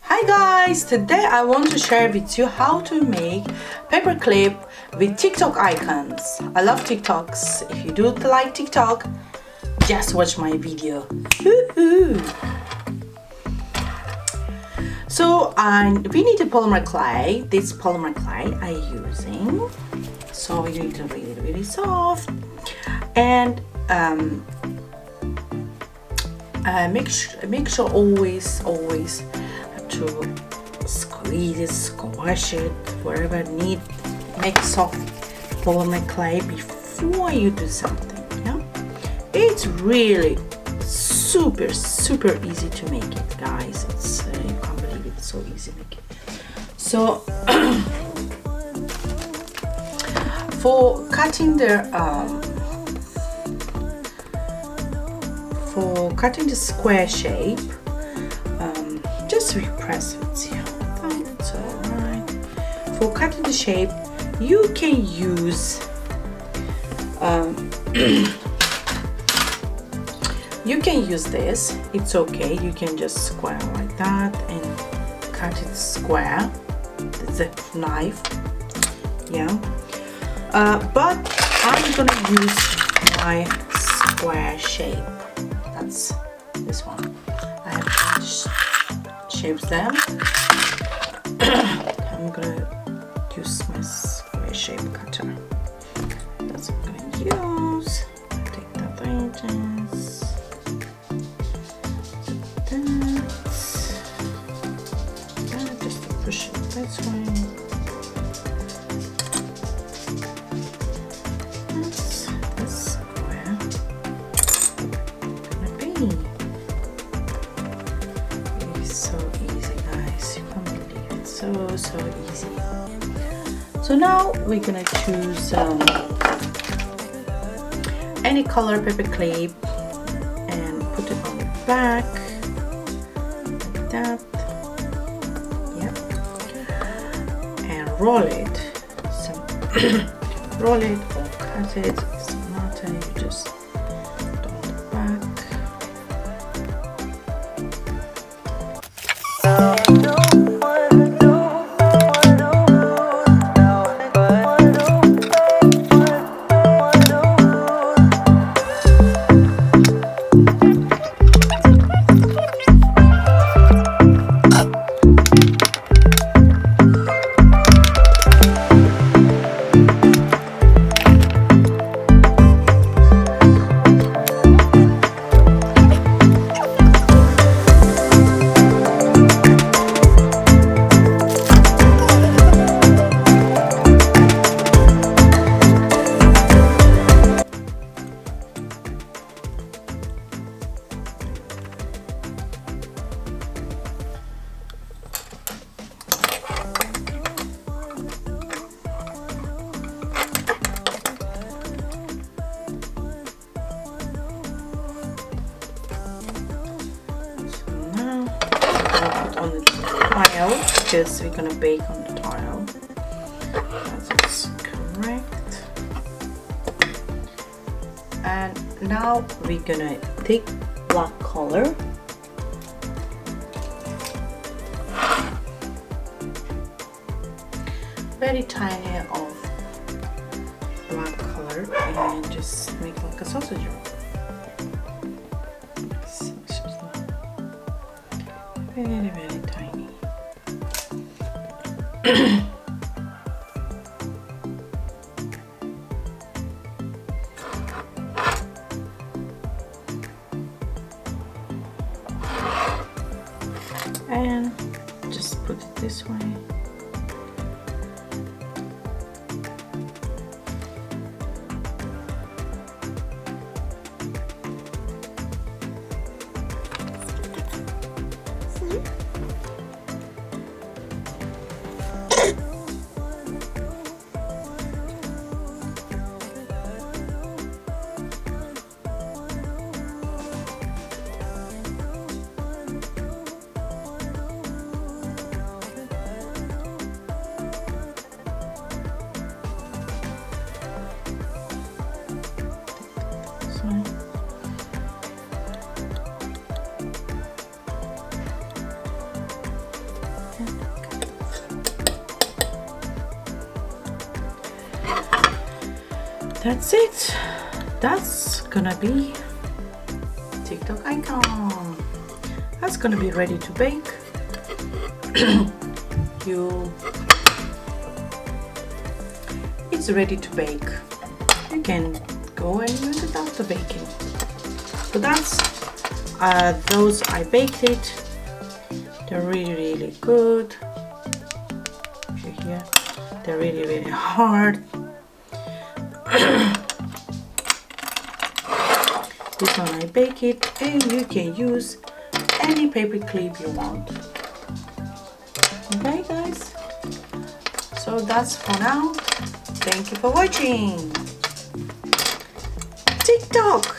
Hi guys, today I want to share with you how to make paperclip with TikTok icons. I love TikToks. If you do like TikTok, just watch my video. So we need a polymer clay. This polymer clay I'm using. So you need to really soft and make sure always to squeeze it, squash it, wherever need. Make soft polymer clay before you do something. Yeah, it's really super easy to make it, guys. It's you can't believe it's so easy to make it. So for cutting the square shape, just repress it. Yeah, it's alright. For cutting the shape, you can use you can use this. It's okay. You can just square like that and cut it square. It's a knife. Yeah. But I'm gonna use my square shape. That's this one. I have shapes them. I'm gonna use my square shape cutter. That's what I'm gonna use. Take the edges. Just to push it this way. That's square. Gonna be. So easy, guys. You can't believe it. So easy. So now we're gonna choose any color paperclip and put it on the back like that. Yep. And roll it. So roll it or cut it. It doesn't matter. You just put it on the back. On the tile, because we're gonna bake on the tile. That's correct. And now we're gonna take black color. Very tiny of black color and just make like a sausage roll. Very tiny. And just put it this way. That's it. That's gonna be TikTok icon. That's gonna be ready to bake. It's ready to bake. You can go and use it after baking. So that's those I baked it. They're really good. If you hear, they're really hard. This one I bake it, and you can use any paper clip you want. Okay guys, so that's for now. Thank you for watching. TikTok.